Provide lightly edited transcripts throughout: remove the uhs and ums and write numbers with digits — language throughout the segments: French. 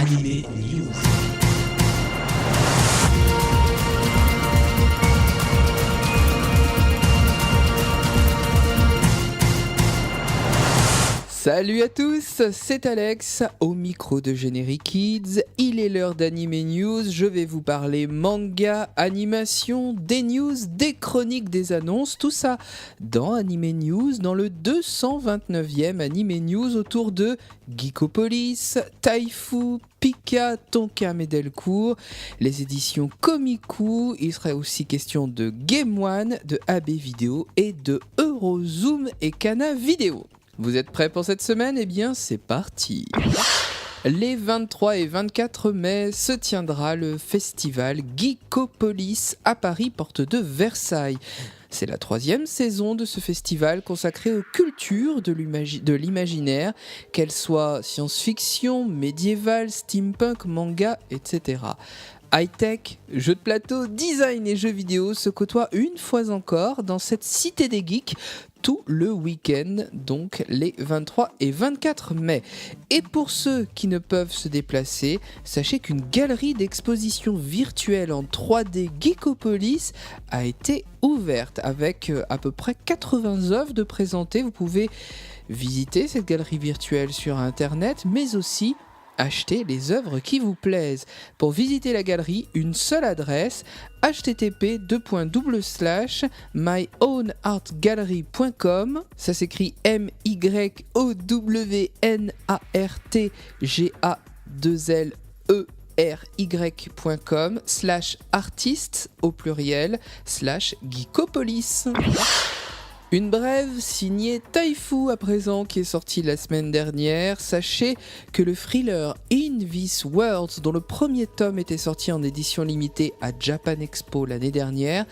Anime News. Salut à tous, c'est Alex, au micro de Générique Kids. Il est l'heure d'Anime News, je vais vous parler manga, animation, des news, des chroniques, des annonces, tout ça dans Anime News, dans le 229e Anime News autour de Geekopolis, Taifu, Pika, Tonkam et Delcourt, les éditions Komiku. Il serait aussi question de Game One, de AB Vidéo et de Eurozoom et Kana Vidéo. Vous êtes prêts pour cette semaine ? Eh bien, c'est parti. Les 23 et 24 mai se tiendra le festival Geekopolis à Paris, porte de Versailles. C'est la 3e saison de ce festival consacré aux cultures de l'imaginaire, qu'elles soient science-fiction, médiévale, steampunk, manga, etc. High-tech, jeux de plateau, design et jeux vidéo se côtoient une fois encore dans cette cité des geeks tout le week-end, donc les 23 et 24 mai. Et pour ceux qui ne peuvent se déplacer, sachez qu'une galerie d'exposition virtuelle en 3D Geekopolis a été ouverte avec à peu près 80 œuvres de présentées. Vous pouvez visiter cette galerie virtuelle sur internet, mais aussi acheter les œuvres qui vous plaisent. Pour visiter la galerie, une seule adresse, http://myownartgallery.com, ça s'écrit MYOWNARTGA2LERY.com /artiste au pluriel /Geekopolis. Une brève signée Taifu à présent qui est sortie la semaine dernière. Sachez que le thriller In This World, dont le premier tome était sorti en édition limitée à Japan Expo l'année dernière,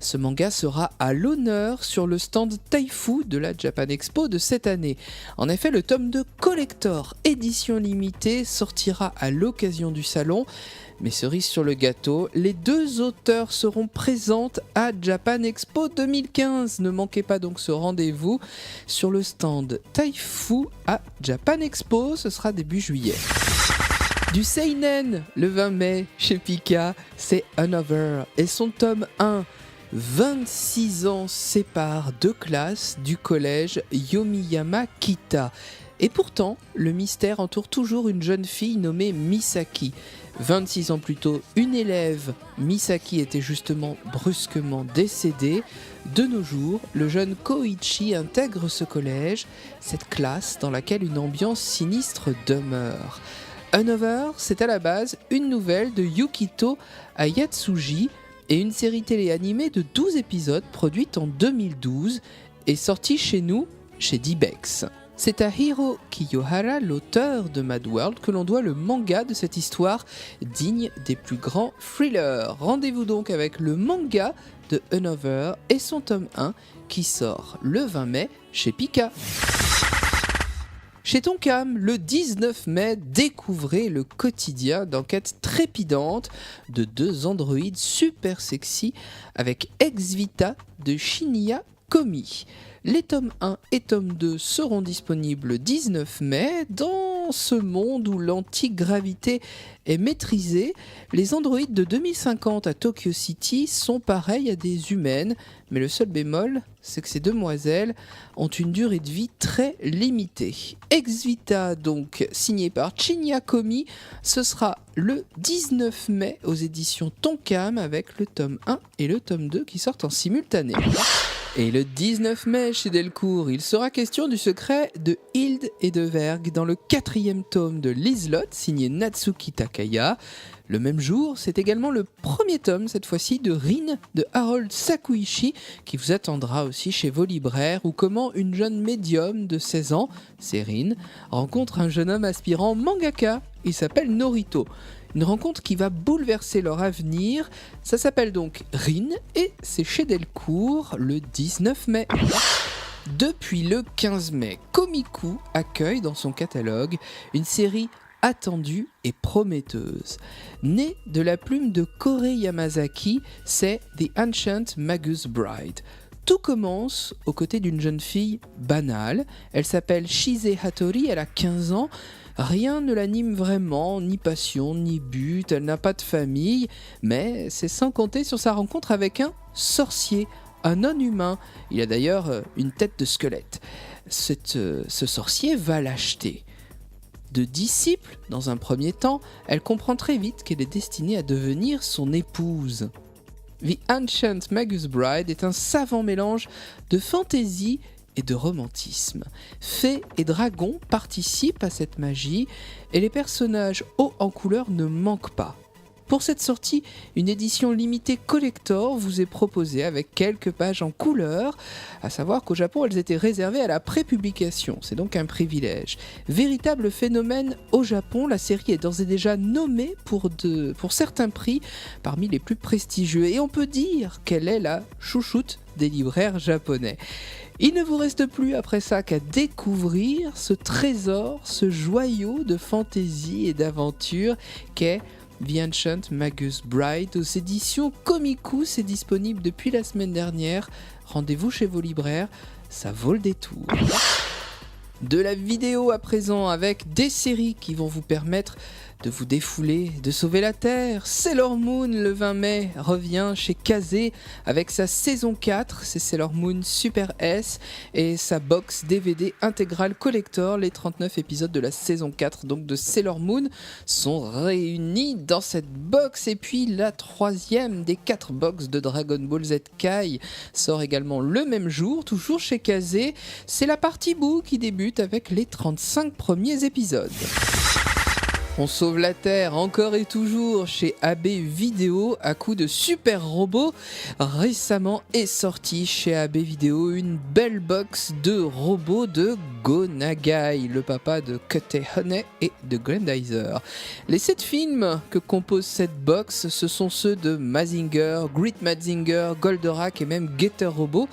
ce manga sera à l'honneur sur le stand Taifu de la Japan Expo de cette année. En effet, le tome de collector édition limitée sortira à l'occasion du salon. Mais cerise sur le gâteau, les deux auteurs seront présentes à Japan Expo 2015. Ne manquez pas donc ce rendez-vous sur le stand Taifu à Japan Expo, ce sera début juillet. Du seinen, le 20 mai, chez Pika, c'est Another et son tome 1. 26 ans séparent deux classes du collège Yomiyama Kita. Et pourtant, le mystère entoure toujours une jeune fille nommée Misaki. 26 ans plus tôt, une élève, Misaki, était justement brusquement décédée. De nos jours, le jeune Koichi intègre ce collège, cette classe dans laquelle une ambiance sinistre demeure. Another, c'est à la base une nouvelle de Yukito Ayatsuji et une série télé animée de 12 épisodes produite en 2012 et sortie chez nous, chez D-BEX. C'est à Hiro Kiyohara, l'auteur de Mad World, que l'on doit le manga de cette histoire digne des plus grands thrillers. Rendez-vous donc avec le manga de Another et son tome 1 qui sort le 20 mai chez Pika. Chez Tonkam, le 19 mai, découvrez le quotidien d'enquête trépidante de deux androïdes super sexy avec Ex Vita de Shinya Komi. Les tomes 1 et tome 2 seront disponibles le 19 mai. Dans ce monde où l'antigravité est maîtrisée, les androïdes de 2050 à Tokyo City sont pareils à des humaines, mais le seul bémol, c'est que ces demoiselles ont une durée de vie très limitée. Ex Vita, donc signé par Shinya Komi, ce sera le 19 mai aux éditions Tonkam avec le tome 1 et le tome 2 qui sortent en simultané. Et le 19 mai, chez Delcourt, il sera question du secret de Hilde et de Verg dans le 4e tome de Lizelot, signé Natsuki Takaya. Le même jour, c'est également le premier tome, cette fois-ci, de Rin de Harold Sakuichi, qui vous attendra aussi chez vos libraires, ou comment une jeune médium de 16 ans, c'est Rin, rencontre un jeune homme aspirant mangaka. Il s'appelle Norito. Une rencontre qui va bouleverser leur avenir. Ça s'appelle donc Rin et c'est chez Delcourt le 19 mai. Depuis le 15 mai, Komiku accueille dans son catalogue une série attendue et prometteuse. Née de la plume de Kore Yamazaki, c'est The Ancient Magus Bride. Tout commence aux côtés d'une jeune fille banale. Elle s'appelle Shise Hattori, elle a 15 ans. Rien ne l'anime vraiment, ni passion, ni but, elle n'a pas de famille, mais c'est sans compter sur sa rencontre avec un sorcier, un non-humain. Il a d'ailleurs une tête de squelette. Ce sorcier va l'acheter. De disciple, dans un premier temps, elle comprend très vite qu'elle est destinée à devenir son épouse. The Ancient Magus Bride est un savant mélange de fantaisie et de romantisme. Fées et dragons participent à cette magie et les personnages hauts en couleur ne manquent pas. Pour cette sortie, une édition limitée collector vous est proposée avec quelques pages en couleur, à savoir qu'au Japon elles étaient réservées à la prépublication, c'est donc un privilège. Véritable phénomène au Japon, la série est d'ores et déjà nommée pour certains prix parmi les plus prestigieux et on peut dire qu'elle est la chouchoute des libraires japonais. Il ne vous reste plus après ça qu'à découvrir ce trésor, ce joyau de fantaisie et d'aventure qu'est The Ancient Magus Bride aux éditions Komiku. C'est disponible depuis la semaine dernière. Rendez-vous chez vos libraires, ça vaut le détour. De la vidéo à présent avec des séries qui vont vous permettre de vous défouler, de sauver la Terre. Sailor Moon, le 20 mai, revient chez Kazé avec sa saison 4, c'est Sailor Moon Super S, et sa box DVD intégrale collector. Les 39 épisodes de la saison 4 donc de Sailor Moon sont réunis dans cette box. Et puis la troisième des 4 box de Dragon Ball Z Kai sort également le même jour, toujours chez Kazé. C'est la partie bout qui débute avec les 35 premiers épisodes. On sauve la Terre encore et toujours chez AB Vidéo à coup de super robots. Récemment est sortie chez AB Vidéo une belle box de robots de Go Nagai, le papa de Kute Honey et de Grandizer. Les 7 films que compose cette box, ce sont ceux de Mazinger, Great Mazinger, Goldorak et même Getter Robot.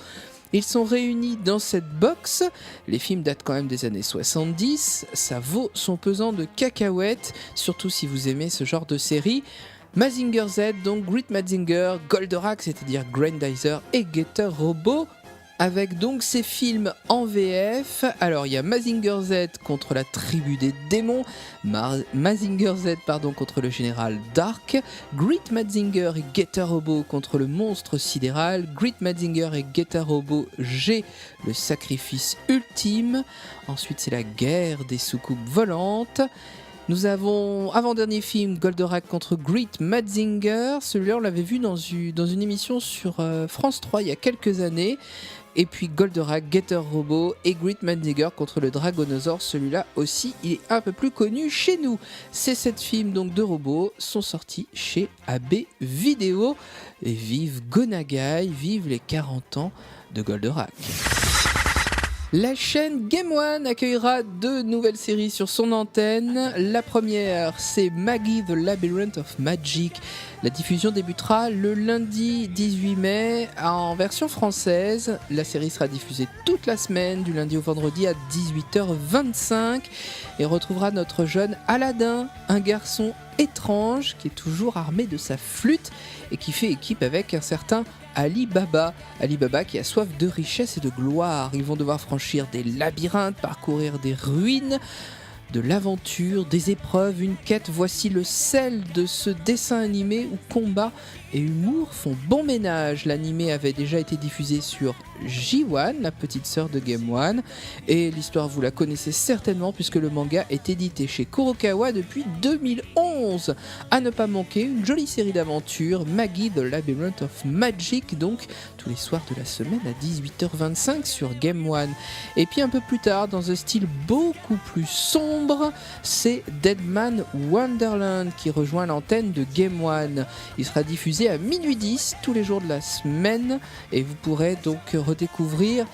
Ils sont réunis dans cette box. Les films datent quand même des années 70. Ça vaut son pesant de cacahuètes, surtout si vous aimez ce genre de série. Mazinger Z, donc Great Mazinger, Goldorak, c'est-à-dire Grandizer et Getter Robot. Avec donc ces films en VF. Alors il y a Mazinger Z contre la tribu des démons, Mazinger Z contre le général Dark, Great Mazinger et Getter Robot contre le monstre sidéral, Great Mazinger et Getter Robot G, le sacrifice ultime. Ensuite c'est la guerre des soucoupes volantes. Nous avons avant-dernier film Goldorak contre Great Mazinger. Celui-là on l'avait vu dans une émission sur France 3 il y a quelques années. Et puis Goldorak, Getter Robot et Great Mazinger contre le Dragonosaure. Celui-là aussi, il est un peu plus connu chez nous. Ces 7 films donc de robots sont sortis chez AB Vidéo. Et vive Go Nagai, vive les 40 ans de Goldorak. La chaîne Game One accueillera 2 nouvelles séries sur son antenne. La première, c'est Maggie the Labyrinth of Magic. La diffusion débutera le lundi 18 mai en version française. La série sera diffusée toute la semaine, du lundi au vendredi à 18h25 et retrouvera notre jeune Aladdin, un garçon étrange qui est toujours armé de sa flûte et qui fait équipe avec un certain Ali Baba qui a soif de richesse et de gloire. Ils vont devoir franchir des labyrinthes, parcourir des ruines, de l'aventure, des épreuves, une quête. Voici le sel de ce dessin animé où combat et humour font bon ménage. L'animé avait déjà été diffusé sur J1, la petite sœur de Game One, et l'histoire vous la connaissez certainement puisque le manga est édité chez Kurokawa depuis 2011. À ne pas manquer, une jolie série d'aventures, Maggie the Labyrinth of Magic, donc tous les soirs de la semaine à 18h25 sur Game One. Et puis un peu plus tard, dans un style beaucoup plus sombre, c'est Deadman Wonderland qui rejoint l'antenne de Game One. Il sera diffusé à minuit 10 tous les jours de la semaine et vous pourrez donc redécouvrir,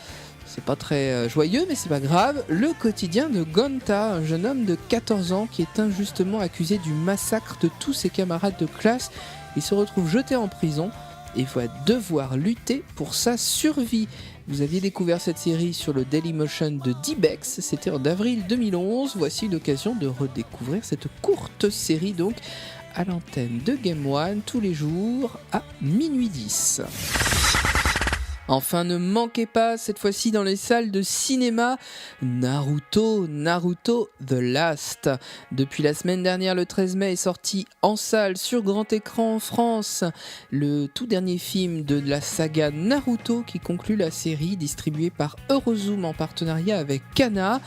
c'est pas très joyeux mais c'est pas grave, le quotidien de Gonta, un jeune homme de 14 ans qui est injustement accusé du massacre de tous ses camarades de classe. Il se retrouve jeté en prison et va devoir lutter pour sa survie. Vous aviez découvert cette série sur le Dailymotion de D-Bex, c'était en avril 2011. Voici l'occasion de redécouvrir cette courte série donc à l'antenne de Game One tous les jours à minuit 10. Enfin, ne manquez pas, cette fois-ci dans les salles de cinéma, Naruto The Last. Depuis la semaine dernière, le 13 mai, est sorti en salle sur grand écran en France le tout dernier film de la saga Naruto qui conclut la série distribuée par Eurozoom en partenariat avec Kana.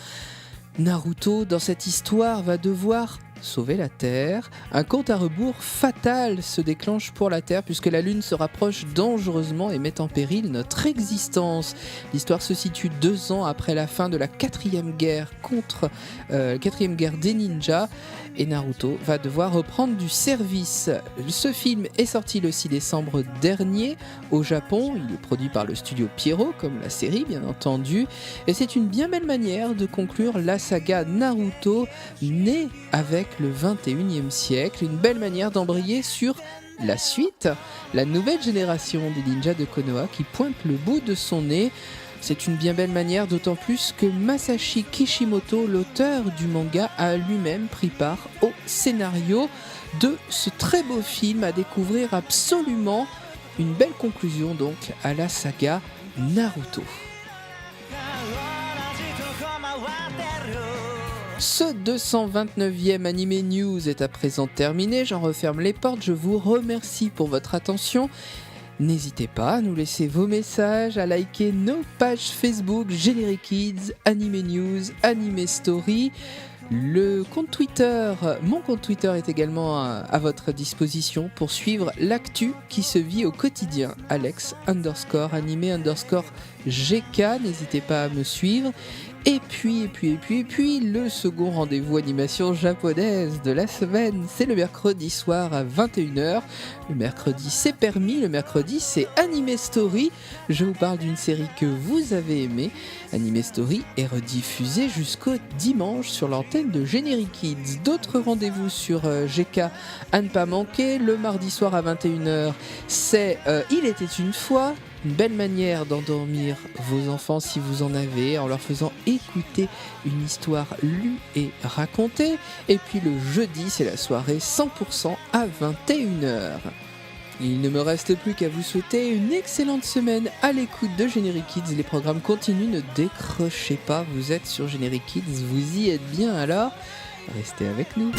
Naruto, dans cette histoire, va devoir sauver la Terre. Un compte à rebours fatal se déclenche pour la Terre puisque la Lune se rapproche dangereusement et met en péril notre existence. L'histoire se situe 2 ans après la fin de la 4e guerre des ninjas et Naruto va devoir reprendre du service. Ce film est sorti le 6 décembre dernier au Japon. Il est produit par le studio Pierrot, comme la série bien entendu. Et c'est une bien belle manière de conclure la saga Naruto, née avec le 21e siècle. Une belle manière d'embrayer sur la suite, la nouvelle génération des ninjas de Konoha qui pointe le bout de son nez. C'est une bien belle manière, d'autant plus que Masashi Kishimoto, l'auteur du manga, a lui-même pris part au scénario de ce très beau film à découvrir absolument. Une belle conclusion donc à la saga Naruto. Ce 229e Anime News est à présent terminé, j'en referme les portes, je vous remercie pour votre attention. N'hésitez pas à nous laisser vos messages, à liker nos pages Facebook, Générique Kids, Anime News, Anime Story. Le compte Twitter, mon compte Twitter est également à votre disposition pour suivre l'actu qui se vit au quotidien. Alex_anime_GK, n'hésitez pas à me suivre. Et puis, le second rendez-vous animation japonaise de la semaine, c'est le mercredi soir à 21h. Le mercredi, c'est permis, le mercredi, c'est Anime Story. Je vous parle d'une série que vous avez aimée. Anime Story est rediffusée jusqu'au dimanche sur l'antenne de Générique Kids. D'autres rendez-vous sur GK à ne pas manquer. Le mardi soir à 21h, c'est Il était une fois. Une belle manière d'endormir vos enfants si vous en avez, en leur faisant écouter une histoire lue et racontée. Et puis le jeudi, c'est la soirée 100% à 21h. Il ne me reste plus qu'à vous souhaiter une excellente semaine à l'écoute de Générique Kids. Les programmes continuent, ne décrochez pas, vous êtes sur Générique Kids, vous y êtes bien alors. Restez avec nous.